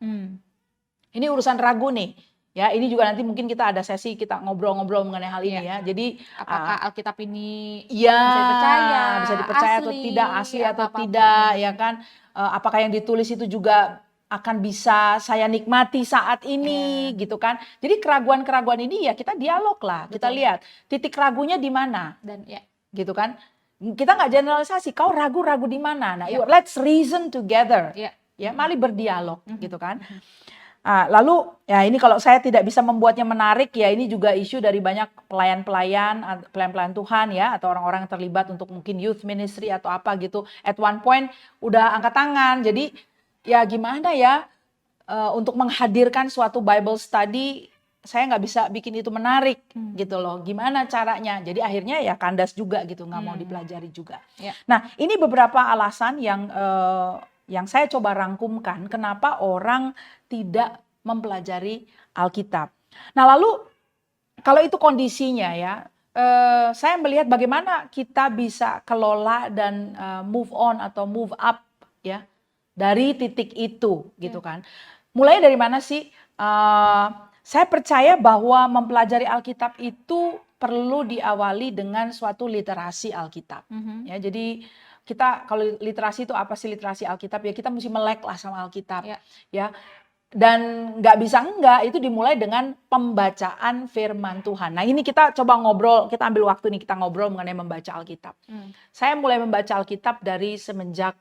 Speaker 2: Ini urusan ragu nih. Ya, ini juga nanti mungkin kita ada sesi kita ngobrol-ngobrol mengenai hal ini ya. Jadi
Speaker 1: apakah Alkitab ini
Speaker 2: bisa dipercaya atau tidak, asli atau tidak, ya kan? Apakah yang ditulis itu juga akan bisa saya nikmati saat ini, gitu kan? Jadi keraguan-keraguan ini ya kita dialog lah, kita lihat titik ragunya di mana, dan gitu kan? Kita nggak generalisasi. Kau ragu-ragu di mana? Nah, let's reason together. Ya, mari berdialog, gitu kan? Lalu ya ini kalau saya tidak bisa membuatnya menarik ya, ini juga isu dari banyak pelayan-pelayan Tuhan ya, atau orang-orang yang terlibat untuk mungkin youth ministry atau apa gitu. At one point udah angkat tangan. Jadi ya gimana ya untuk menghadirkan suatu Bible study, saya nggak bisa bikin itu menarik gitu loh. Gimana caranya? Jadi akhirnya ya kandas juga gitu, nggak mau dipelajari juga. Nah ini beberapa alasan yang saya coba rangkumkan kenapa orang tidak mempelajari Alkitab. Nah lalu kalau itu kondisinya ya, saya melihat bagaimana kita bisa kelola dan move on atau move up ya dari titik itu gitu kan. Mulai dari mana sih? Saya percaya bahwa mempelajari Alkitab itu perlu diawali dengan suatu literasi Alkitab. Ya, jadi kita kalau literasi itu apa sih literasi Alkitab ya, kita mesti melek lah sama Alkitab ya. Dan nggak bisa enggak, itu dimulai dengan pembacaan firman Tuhan. Nah ini kita coba ngobrol, kita ambil waktu nih kita ngobrol mengenai membaca Alkitab. Saya mulai membaca Alkitab dari semenjak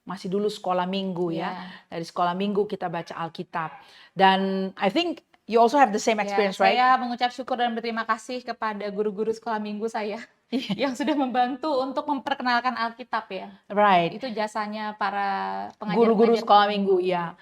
Speaker 2: masih dulu sekolah minggu ya. Dari sekolah minggu kita baca Alkitab. Dan I think You also have the same
Speaker 1: Ya,
Speaker 2: experience, right?
Speaker 1: saya mengucap syukur dan berterima kasih kepada guru-guru sekolah minggu saya yang sudah membantu untuk memperkenalkan Alkitab ya.
Speaker 2: Right.
Speaker 1: Itu jasanya para
Speaker 2: Guru-guru
Speaker 1: pengajar-pengajar
Speaker 2: sekolah
Speaker 1: minggu.
Speaker 2: minggu, ya.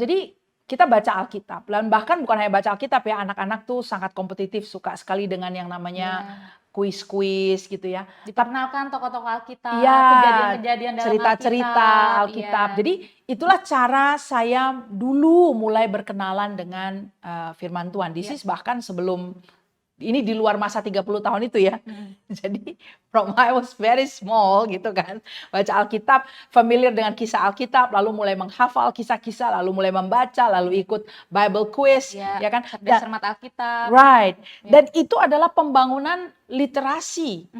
Speaker 2: Jadi kita baca Alkitab, dan bahkan bukan hanya baca Alkitab ya, anak-anak tuh sangat kompetitif, suka sekali dengan yang namanya kuis-kuis gitu ya.
Speaker 1: Diperkenalkan tokoh-tokoh Alkitab,
Speaker 2: Iya,
Speaker 1: kejadian-kejadian dalam
Speaker 2: cerita-cerita Alkitab.
Speaker 1: Iya.
Speaker 2: Jadi itulah cara saya dulu mulai berkenalan dengan firman Tuhan. This is bahkan sebelum, ini di luar masa 30 tahun itu ya. Jadi from I was very small gitu kan. Baca Alkitab, familiar dengan kisah Alkitab, lalu mulai menghafal kisah-kisah, lalu mulai membaca, lalu ikut Bible quiz, ya kan.
Speaker 1: Cerdas cermat Alkitab.
Speaker 2: Right. Dan itu adalah pembangunan literasi.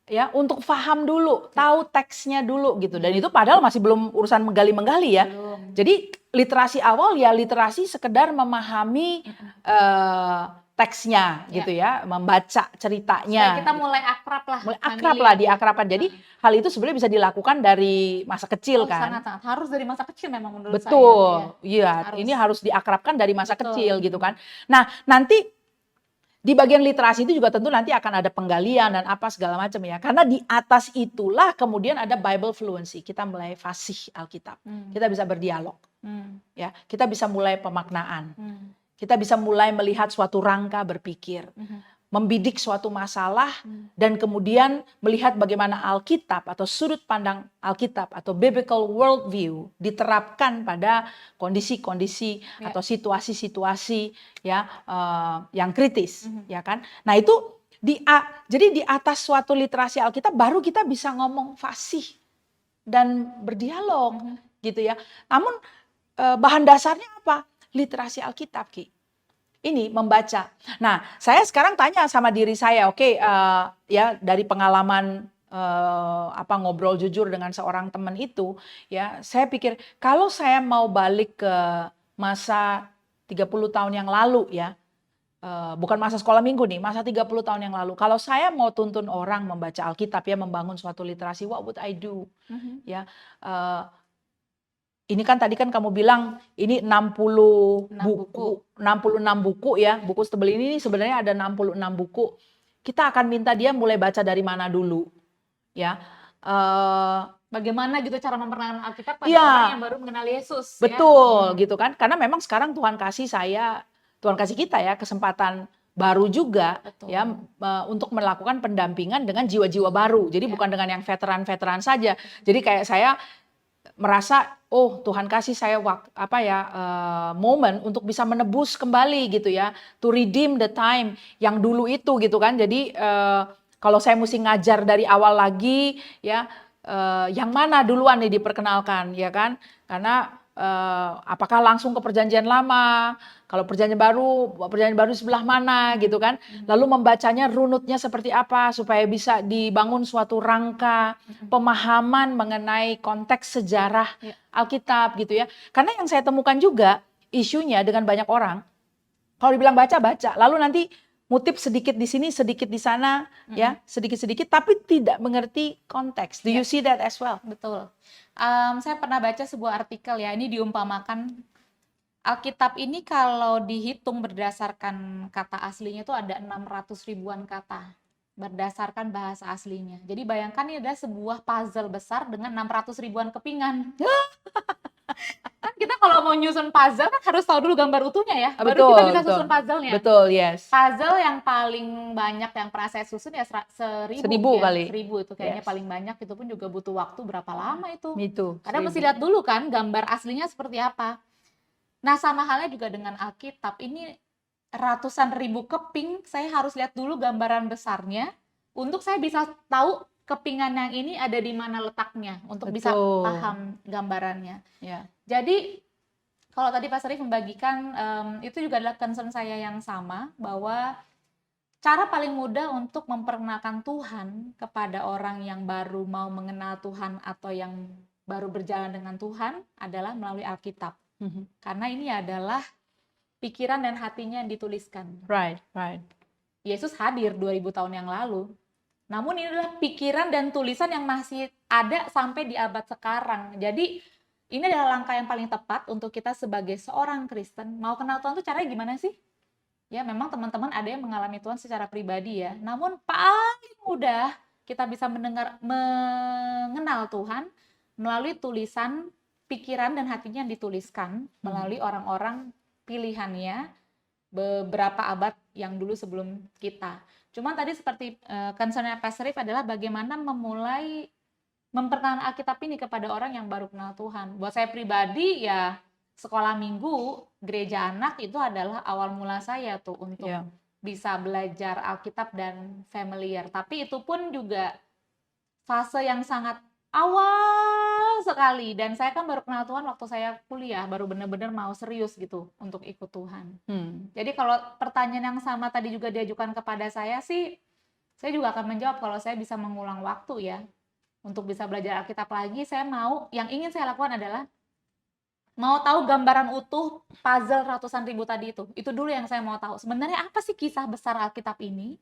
Speaker 2: Ya, untuk paham dulu, tahu teksnya dulu gitu. Dan itu padahal masih belum urusan menggali-menggali ya. Jadi literasi awal ya literasi sekedar memahami teksnya gitu ya, membaca ceritanya.
Speaker 1: Supaya kita mulai akrab lah.
Speaker 2: Mulai akrab lah, diakrabkan. Jadi hal itu sebenarnya bisa dilakukan dari masa kecil kan.
Speaker 1: Sangat-sangat. Harus dari masa kecil memang menurut saya.
Speaker 2: Betul, iya. Ini harus diakrabkan dari masa kecil gitu kan. Nah, nanti di bagian literasi itu juga tentu nanti akan ada penggalian dan apa segala macam ya. Karena di atas itulah kemudian ada Bible fluency. Kita mulai fasih Alkitab. Kita bisa berdialog. Ya, kita bisa mulai pemaknaan. Kita bisa mulai melihat suatu rangka berpikir. Membidik suatu masalah dan kemudian melihat bagaimana Alkitab atau sudut pandang Alkitab atau biblical worldview diterapkan pada kondisi-kondisi atau situasi-situasi ya yang kritis, ya kan? Nah itu jadi di atas suatu literasi Alkitab baru kita bisa ngomong fasih dan berdialog gitu ya. Namun bahan dasarnya apa? Literasi Alkitab, Ki. Ini membaca. Nah, saya sekarang tanya sama diri saya, oke, ya dari pengalaman ngobrol jujur dengan seorang teman itu, ya, saya pikir kalau saya mau balik ke masa 30 tahun yang lalu ya, bukan masa sekolah minggu nih, masa 30 tahun yang lalu. Kalau saya mau tuntun orang membaca Alkitab ya, membangun suatu literasi, what would I do? Ya, ini kan tadi kan kamu bilang ini 66 buku ya, buku setebel ini sebenarnya ada 66 buku. Kita akan minta dia mulai baca dari mana dulu, ya.
Speaker 1: Bagaimana gitu cara memperkenalkan Alkitab pada orang yang baru mengenal Yesus.
Speaker 2: Betul, gitu kan. Karena memang sekarang Tuhan kasih kita ya kesempatan baru juga ya untuk melakukan pendampingan dengan jiwa-jiwa baru. Jadi bukan dengan yang veteran-veteran saja. Jadi kayak saya merasa Tuhan kasih saya momen untuk bisa menebus kembali gitu ya, to redeem the time yang dulu itu gitu kan. Jadi kalau saya mesti ngajar dari awal lagi ya, yang mana duluan nih diperkenalkan ya kan, karena apakah langsung ke perjanjian lama, kalau perjanjian baru sebelah mana gitu kan, lalu membacanya runutnya seperti apa supaya bisa dibangun suatu rangka pemahaman mengenai konteks sejarah Alkitab gitu ya. Karena yang saya temukan juga isunya dengan banyak orang, kalau dibilang baca, lalu nanti ngutip sedikit di sini, sedikit di sana, ya sedikit-sedikit, tapi tidak mengerti konteks. Do you see that as well?
Speaker 1: Betul. Saya pernah baca sebuah artikel ya, ini diumpamakan Alkitab ini kalau dihitung berdasarkan kata aslinya itu ada 600 ribuan kata berdasarkan bahasa aslinya. Jadi bayangkan ini adalah sebuah puzzle besar dengan 600 ribuan kepingan. Kan kita kalau mau nyusun puzzle kan harus tahu dulu gambar utuhnya ya, baru kita bisa susun puzzle-nya.
Speaker 2: Betul, yes.
Speaker 1: Puzzle yang paling banyak yang pernah saya susun ya 1000
Speaker 2: kali.
Speaker 1: 1000 itu kayaknya paling banyak, itu pun juga butuh waktu berapa lama itu.
Speaker 2: Itu.
Speaker 1: Karena mesti lihat dulu kan gambar aslinya seperti apa. Nah sama halnya juga dengan Alkitab, ini ratusan ribu keping, saya harus lihat dulu gambaran besarnya untuk saya bisa tahu kepingan yang ini ada di mana letaknya untuk bisa paham gambarannya.
Speaker 2: Ya.
Speaker 1: Jadi kalau tadi Pak Sarif membagikan itu juga adalah concern saya yang sama, bahwa cara paling mudah untuk memperkenalkan Tuhan kepada orang yang baru mau mengenal Tuhan atau yang baru berjalan dengan Tuhan adalah melalui Alkitab. Karena ini adalah pikiran dan hatinya yang dituliskan.
Speaker 2: Right.
Speaker 1: Yesus hadir 2000 tahun yang lalu. Namun ini adalah pikiran dan tulisan yang masih ada sampai di abad sekarang. Jadi ini adalah langkah yang paling tepat untuk kita sebagai seorang Kristen. Mau kenal Tuhan tuh caranya gimana sih? Ya memang teman-teman ada yang mengalami Tuhan secara pribadi ya. Namun paling mudah kita bisa mengenal Tuhan melalui tulisan pikiran dan hatinya yang dituliskan melalui orang-orang pilihannya beberapa abad yang dulu sebelum kita. Cuman tadi seperti concern-nya Pak Serif adalah bagaimana memulai memperkenalkan Alkitab ini kepada orang yang baru kenal Tuhan. Buat saya pribadi ya sekolah minggu, gereja anak itu adalah awal mula saya tuh untuk
Speaker 2: Ya.
Speaker 1: bisa belajar Alkitab dan familiar. Tapi itu pun juga fase yang sangat awal sekali. Dan saya kan baru kenal Tuhan waktu saya kuliah, baru benar-benar mau serius gitu untuk ikut Tuhan. Jadi kalau pertanyaan yang sama tadi juga diajukan kepada saya sih, saya juga akan menjawab kalau saya bisa mengulang waktu ya. Untuk bisa belajar Alkitab lagi, yang ingin saya lakukan adalah mau tahu gambaran utuh puzzle ratusan ribu tadi itu. Itu dulu yang saya mau tahu. Sebenarnya apa sih kisah besar Alkitab ini?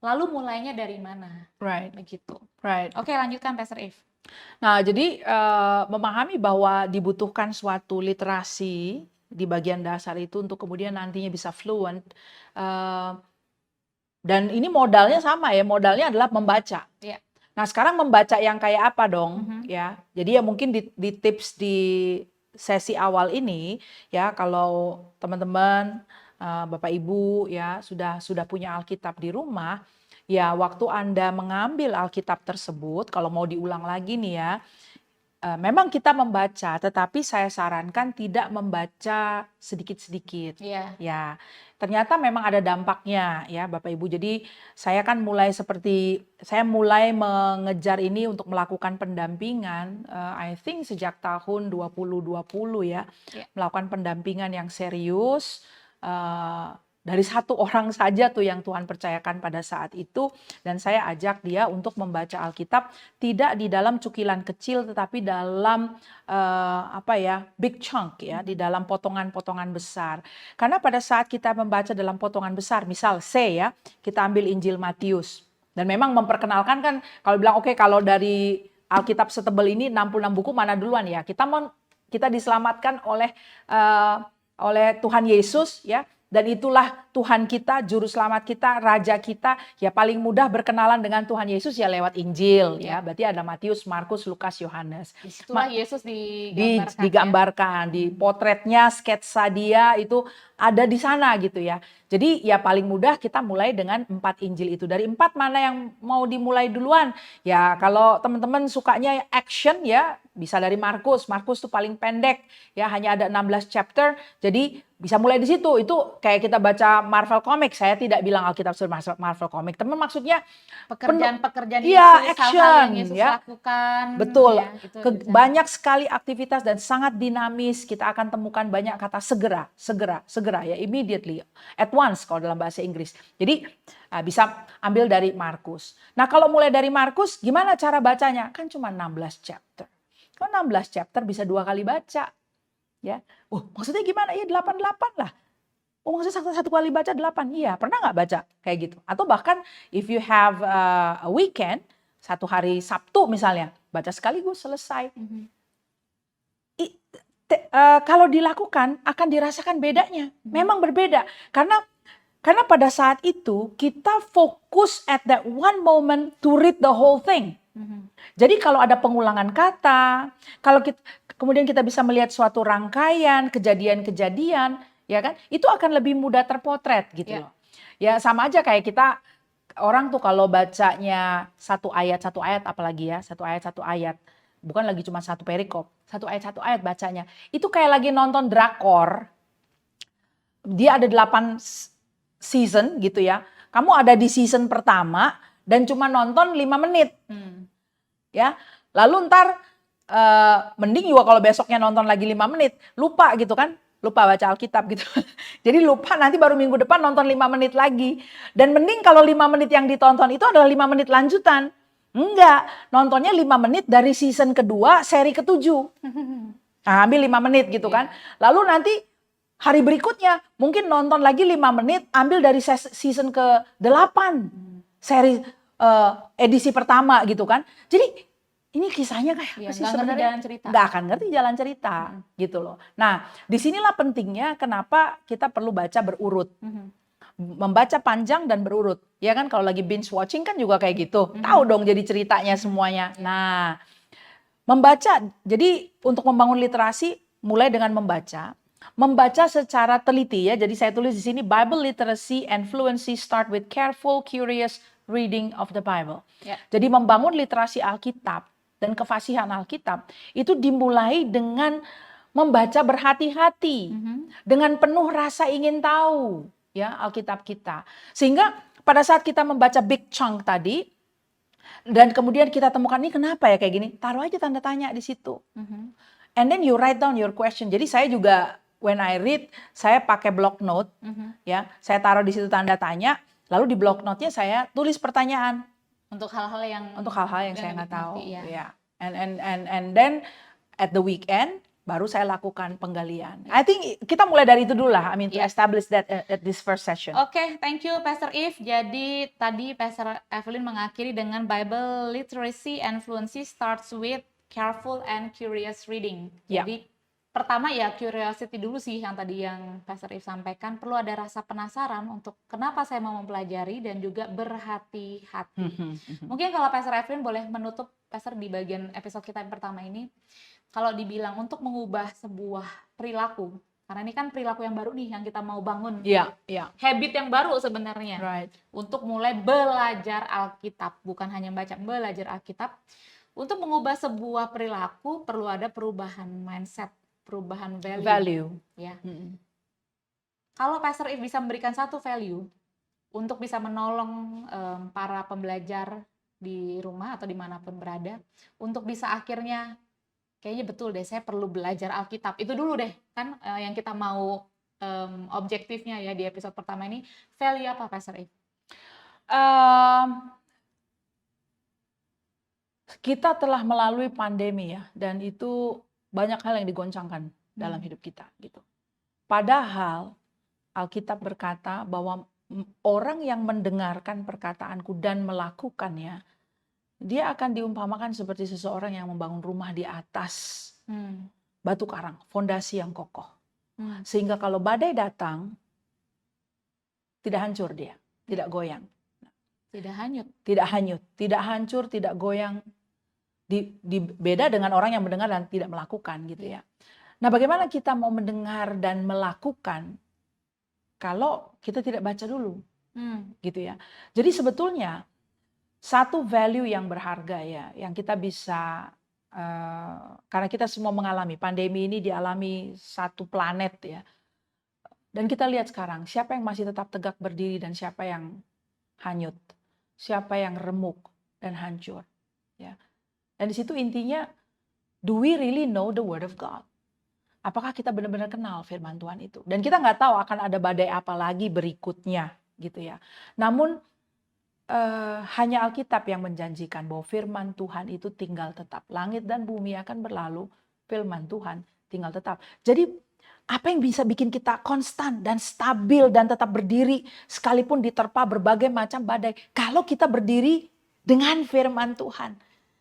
Speaker 1: Lalu mulainya dari mana?
Speaker 2: Right,
Speaker 1: Begitu.
Speaker 2: right.
Speaker 1: Oke, lanjutkan Pastor If.
Speaker 2: Nah, jadi memahami bahwa dibutuhkan suatu literasi di bagian dasar itu untuk kemudian nantinya bisa fluent. Dan ini modalnya sama ya, modalnya adalah membaca.
Speaker 1: Iya.
Speaker 2: Nah, sekarang membaca yang kayak apa dong? Ya, jadi ya mungkin di tips di sesi awal ini ya, kalau teman-teman Bapak Ibu ya sudah punya Alkitab di rumah, ya waktu Anda mengambil Alkitab tersebut, kalau mau diulang lagi nih ya, memang kita membaca, tetapi saya sarankan tidak membaca sedikit-sedikit.
Speaker 1: Iya.
Speaker 2: Ya, ternyata memang ada dampaknya ya Bapak Ibu. Jadi saya kan saya mulai mengejar ini untuk melakukan pendampingan, I think sejak tahun 2020 ya, melakukan pendampingan yang serius. Dari satu orang saja tuh yang Tuhan percayakan pada saat itu, dan saya ajak dia untuk membaca Alkitab tidak di dalam cukilan kecil tetapi dalam big chunk ya, di dalam potongan-potongan besar. Karena pada saat kita membaca dalam potongan besar, misal ya, kita ambil Injil Matius dan memang memperkenalkan kan, kalau bilang oke, kalau dari Alkitab setebal ini 66 buku mana duluan ya? Kita diselamatkan oleh Tuhan Yesus ya. Dan itulah Tuhan kita, Juru Selamat kita, Raja kita. Ya paling mudah berkenalan dengan Tuhan Yesus ya lewat Injil ya. Berarti ada Matius, Markus, Lukas, Yohanes.
Speaker 1: Disitulah Yesus digambarkan.
Speaker 2: Di potretnya, sketsa dia itu ada di sana gitu ya. Jadi ya paling mudah kita mulai dengan 4 Injil itu. Dari 4 mana yang mau dimulai duluan? Ya kalau teman-teman sukanya action ya bisa dari Markus. Markus tuh paling pendek ya, hanya ada 16 chapter. Jadi bisa mulai di situ. Itu kayak kita baca Marvel Comics. Saya tidak bilang Alkitab seperti Marvel Comics. Teman maksudnya
Speaker 1: pekerjaan-pekerjaan
Speaker 2: Yesus,
Speaker 1: action,
Speaker 2: hal-hal yang
Speaker 1: Yesus
Speaker 2: ya,
Speaker 1: lakukan.
Speaker 2: Betul.
Speaker 1: Ya,
Speaker 2: banyak sekali aktivitas dan sangat dinamis. Kita akan temukan banyak kata segera ya, immediately, at once kalau dalam bahasa Inggris. Jadi bisa ambil dari Markus. Nah, kalau mulai dari Markus, gimana cara bacanya? Kan cuma 16 chapter. Kalau 16 chapter bisa 2 kali baca. Ya, maksudnya gimana? Ya 88 lah. Maksudnya satu kali baca 8. Iya, pernah nggak baca kayak gitu? Atau bahkan if you have a weekend, satu hari Sabtu misalnya, baca sekaligus selesai. Kalau dilakukan akan dirasakan bedanya. Memang berbeda. Karena pada saat itu kita fokus at that one moment to read the whole thing. Jadi kalau ada pengulangan kata, kemudian kita bisa melihat suatu rangkaian, kejadian-kejadian, ya kan? Itu akan lebih mudah terpotret gitu loh. Ya sama aja kayak orang tuh kalau bacanya satu ayat apalagi ya, satu ayat. Bukan lagi cuma satu perikop, satu ayat bacanya. Itu kayak lagi nonton drakor. Dia ada 8 season gitu ya. Kamu ada di season pertama dan cuma nonton 5 menit. Ya, lalu ntar mending juga kalau besoknya nonton lagi 5 menit, lupa gitu kan, lupa baca Alkitab gitu. Jadi lupa, nanti baru minggu depan nonton 5 menit lagi. Dan mending kalau 5 menit yang ditonton itu adalah 5 menit lanjutan. Enggak, nontonnya 5 menit dari season kedua, seri ke-7. Nah, ambil 5 menit gitu kan. Lalu nanti hari berikutnya mungkin nonton lagi 5 menit, ambil dari season ke-8. Seri edisi pertama gitu kan. Jadi ini kisahnya kayak
Speaker 1: Iya,
Speaker 2: apa sih
Speaker 1: nggak ngerti
Speaker 2: sebenarnya?
Speaker 1: jalan cerita.
Speaker 2: Nggak akan ngerti jalan cerita, gitu loh. Nah, disinilah pentingnya kenapa kita perlu baca berurut. Membaca panjang dan berurut. Ya kan kalau lagi binge watching kan juga kayak gitu. Tahu dong jadi ceritanya semuanya. Nah, membaca, jadi untuk membangun literasi mulai dengan membaca. Membaca secara teliti ya. Jadi saya tulis di sini Bible literacy and fluency start with careful, curious reading of the Bible.
Speaker 1: Ya.
Speaker 2: Jadi membangun literasi Alkitab dan kefasihan Alkitab itu dimulai dengan membaca berhati-hati, dengan penuh rasa ingin tahu ya Alkitab kita. Sehingga pada saat kita membaca big chunk tadi, dan kemudian kita temukan ini kenapa ya kayak gini, taruh aja tanda tanya di situ. And then you write down your question. Jadi saya juga when I read, saya pakai block note, ya, saya taruh di situ tanda tanya, lalu di block note-nya saya tulis pertanyaan
Speaker 1: Untuk hal-hal yang
Speaker 2: saya nggak tahu,
Speaker 1: ya.
Speaker 2: ya. And then at the weekend baru saya lakukan penggalian. I think kita mulai dari itu dulu lah. I mean to establish that at this first session.
Speaker 1: Oke, thank you Pastor Eve. Jadi tadi Pastor Evelyn mengakhiri dengan Bible literacy and fluency starts with careful and curious reading. Jadi pertama ya curiosity dulu sih yang tadi yang Pastor Eve sampaikan. Perlu ada rasa penasaran untuk kenapa saya mau mempelajari dan juga berhati-hati. Mungkin kalau Pastor Evelyn boleh menutup Pastor di bagian episode kita yang pertama ini. Kalau dibilang untuk mengubah sebuah perilaku, karena ini kan perilaku yang baru nih yang kita mau bangun. Habit yang baru sebenarnya.
Speaker 2: Right.
Speaker 1: Untuk mulai belajar Alkitab, bukan hanya baca, belajar Alkitab. Untuk mengubah sebuah perilaku perlu ada perubahan mindset, perubahan value. Ya. Kalau Pastor Eve bisa memberikan satu value untuk bisa menolong para pembelajar di rumah atau dimanapun berada, untuk bisa akhirnya kayaknya betul deh, saya perlu belajar Alkitab. Itu dulu deh, kan yang kita mau objektifnya ya di episode pertama ini. Value apa, Pastor Eve?
Speaker 2: Kita telah melalui pandemi ya, dan itu banyak hal yang digoncangkan dalam hidup kita gitu. Padahal Alkitab berkata bahwa orang yang mendengarkan perkataanku dan melakukannya, dia akan diumpamakan seperti seseorang yang membangun rumah di atas batu karang, fondasi yang kokoh. Sehingga kalau badai datang, tidak hancur dia, tidak goyang.
Speaker 1: Tidak hanyut.
Speaker 2: Tidak hanyut, tidak hancur, tidak goyang. Beda dengan orang yang mendengar dan tidak melakukan gitu ya. Nah, bagaimana kita mau mendengar dan melakukan kalau kita tidak baca dulu, gitu ya. Jadi sebetulnya satu value yang berharga ya, yang kita bisa karena kita semua mengalami pandemi ini, dialami satu planet ya. Dan kita lihat sekarang siapa yang masih tetap tegak berdiri dan siapa yang hanyut, siapa yang remuk dan hancur, ya. Dan di situ intinya, do we really know the word of God? Apakah kita benar-benar kenal firman Tuhan itu? Dan kita nggak tahu akan ada badai apa lagi berikutnya, gitu ya. Namun hanya Alkitab yang menjanjikan bahwa firman Tuhan itu tinggal tetap. Langit dan bumi akan berlalu, firman Tuhan tinggal tetap. Jadi apa yang bisa bikin kita konstan dan stabil dan tetap berdiri sekalipun diterpa berbagai macam badai? Kalau kita berdiri dengan firman Tuhan.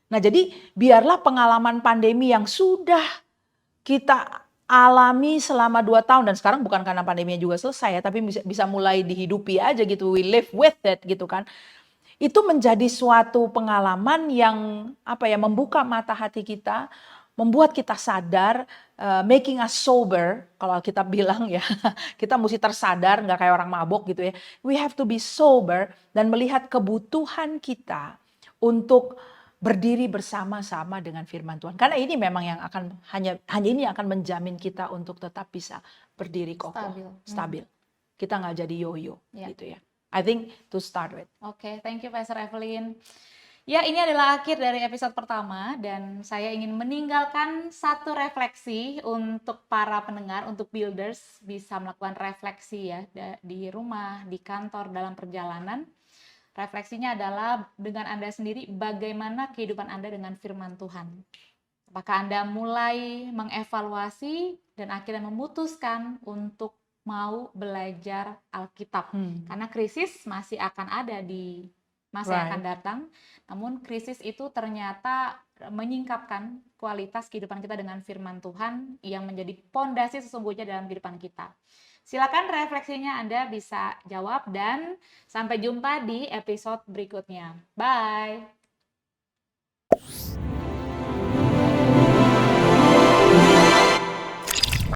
Speaker 2: Nah, jadi biarlah pengalaman pandemi yang sudah kita alami selama 2 tahun, dan sekarang bukan karena pandeminya juga selesai ya, tapi bisa mulai dihidupi aja gitu, we live with it gitu kan. Itu menjadi suatu pengalaman yang membuka mata hati kita, membuat kita sadar, making us sober, kalau kita bilang ya, kita mesti tersadar, nggak kayak orang mabok gitu ya. We have to be sober dan melihat kebutuhan kita untuk berdiri bersama-sama dengan firman Tuhan. Karena ini memang yang akan hanya ini yang akan menjamin kita untuk tetap bisa berdiri kokoh, stabil. Kita nggak jadi yoyo gitu ya. I think to start with.
Speaker 1: Oke, thank you Pastor Evelyn. Ya, ini adalah akhir dari episode pertama dan saya ingin meninggalkan satu refleksi untuk para pendengar, untuk builders bisa melakukan refleksi ya di rumah, di kantor, dalam perjalanan. Refleksinya adalah dengan Anda sendiri, bagaimana kehidupan Anda dengan firman Tuhan. Apakah Anda mulai mengevaluasi dan akhirnya memutuskan untuk mau belajar Alkitab? Karena krisis masih akan ada di masa yang akan
Speaker 2: Right.
Speaker 1: datang. Namun krisis itu ternyata menyingkapkan kualitas kehidupan kita dengan firman Tuhan yang menjadi pondasi sesungguhnya dalam kehidupan kita. Silakan refleksinya Anda bisa jawab dan sampai jumpa di episode berikutnya. Bye.